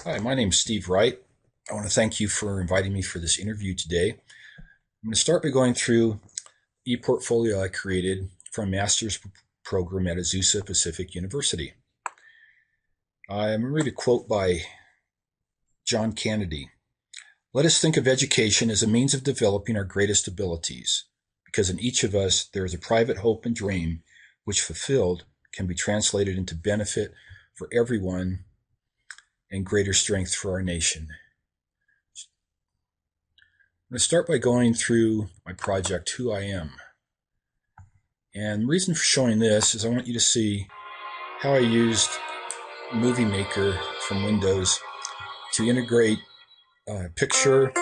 Hi, my name's Steve Wright. I want to thank you for inviting me for this interview today. I'm going to start by going through Eportfolio I created for a master's program at Azusa Pacific University. I'm going to read a quote by John Kennedy. Let us think of education as a means of developing our greatest abilities, because in each of us there is a private hope and dream which, fulfilled, can be translated into benefit for everyone and greater strength for our nation. I'm going to start by going through my project, Who I Am. And the reason for showing this is I want you to see how I used Movie Maker from Windows to integrate picture,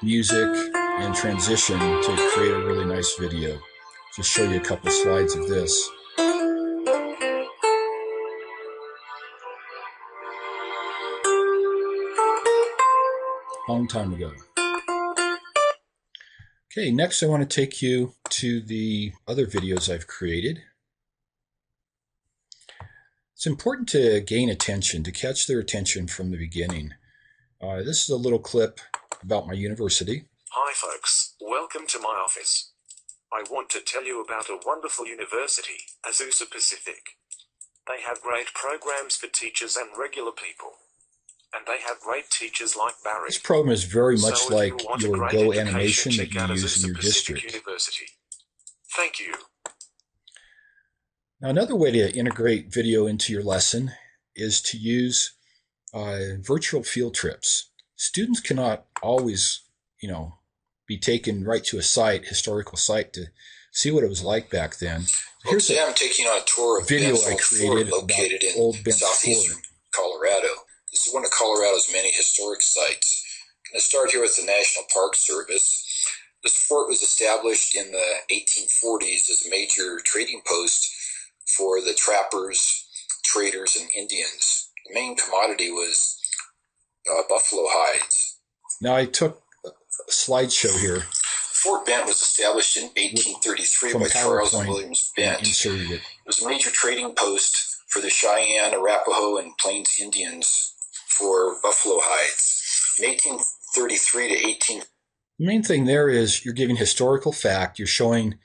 music, and transition to create a really nice video. Just show you a couple slides of this. Long time ago. Okay, next I want to take you to the other videos I've created. It's important to gain attention, to catch their attention from the beginning. This is a little clip about my university. Hi folks, welcome to my office. I want to tell you about a wonderful university, Azusa Pacific. They have great programs for teachers and regular people. And they have great teachers like Barry. This program is very much So like you your Go animation that you use in your district. University. Thank you. Now, another way to integrate video into your lesson is to use virtual field trips. Students cannot always, be taken right to a site, historical site, to see what it was like back then. Here's today I'm taking on a tour of video Bent's I created located about in old Bent's southeastern Fort. Colorado. This is one of Colorado's many historic sites. I'm going to start here with the National Park Service. This fort was established in the 1840s as a major trading post for the trappers, traders, and Indians. The main commodity was buffalo hides. Now I took a slideshow here. Fort Bent was established in 1833 by Charles and Williams Bent. It was a major trading post for the Cheyenne, Arapaho, and Plains Indians for buffalo hides. In 1833 to 18... The main thing there is you're giving historical fact, you're showing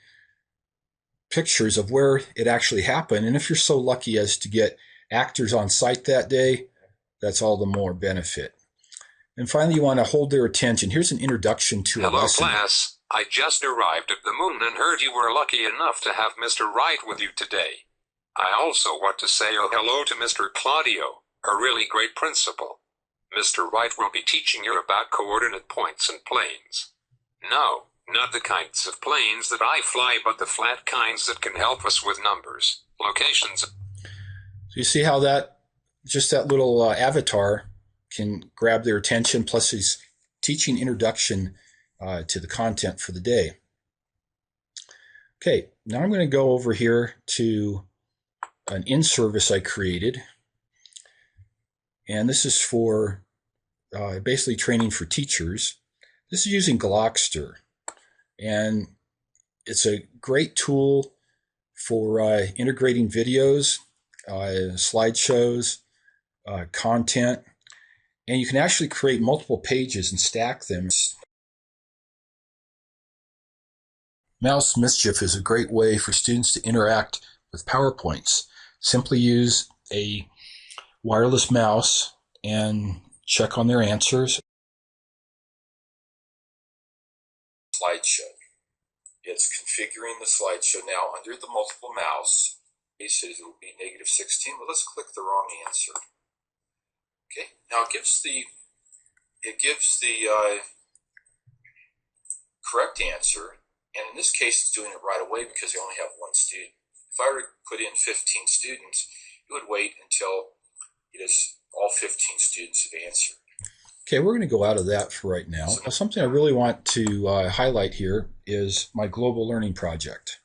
pictures of where it actually happened, and if you're so lucky as to get actors on site that day, that's all the more benefit. And finally, you want to hold their attention. Here's an introduction to a lesson. Hello, class. I just arrived at the moon and heard you were lucky enough to have Mr. Wright with you today. I also want to say hello to Mr. Claudio, a really great principal. Mr. Wright will be teaching you about coordinate points and planes. No, not the kinds of planes that I fly, but the flat kinds that can help us with numbers, locations. So you see how just that little avatar can grab their attention, plus he's teaching introduction to the content for the day. Okay, now I'm going to go over here to an in-service I created. And this is for basically training for teachers. This is using Glockster. And it's a great tool for integrating videos, slideshows, content. And you can actually create multiple pages and stack them. Mouse Mischief is a great way for students to interact with PowerPoints. Simply use a wireless mouse and check on their answers. Slideshow. It's configuring the slideshow now under the multiple mouse. It says it will be -16. Well, let's click the wrong answer. Okay, now it gives the correct answer, and in this case it's doing it right away because they only have one student. If I were to put in 15 students, it would wait until all 15 students have answered. Okay, we're going to go out of that for right now. Something I really want to highlight here is my Global Learning Project.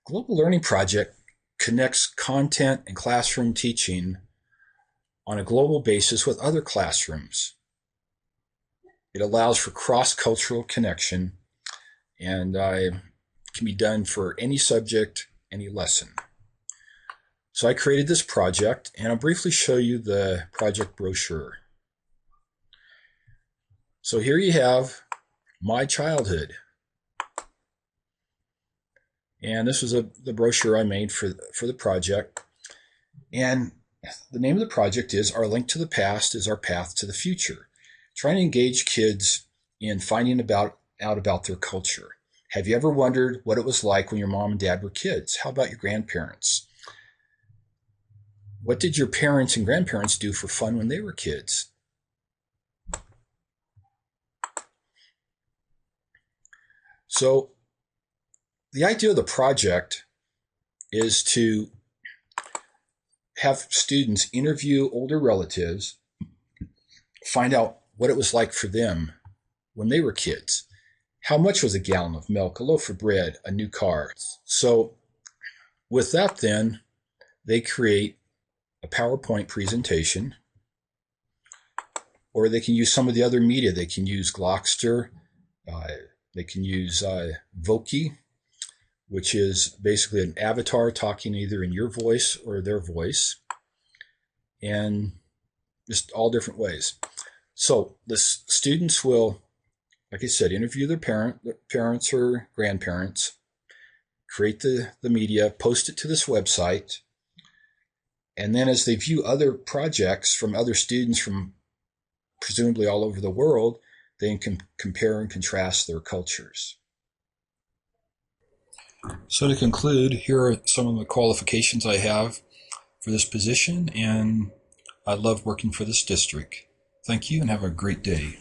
Global Learning Project connects content and classroom teaching on a global basis with other classrooms. It allows for cross-cultural connection and can be done for any subject, any lesson. So I created this project, and I'll briefly show you the project brochure. So here you have my childhood. And this was the brochure I made for the project. And the name of the project is Our Link to the Past is Our Path to the Future. Trying to engage kids in finding out about their culture. Have you ever wondered what it was like when your mom and dad were kids? How about your grandparents? What did your parents and grandparents do for fun when they were kids? So the idea of the project is to have students interview older relatives, find out what it was like for them when they were kids. How much was a gallon of milk, a loaf of bread, a new car? So with that, then, they create a PowerPoint presentation, or they can use some of the other media. They can use Glockster, they can use Voki, which is basically an avatar talking either in your voice or their voice, and just all different ways. So the students will, like I said, interview their parents or grandparents, create the media, post it to this website, and then as they view other projects from other students from presumably all over the world, they can compare and contrast their cultures. So to conclude, here are some of the qualifications I have for this position, and I love working for this district. Thank you and have a great day.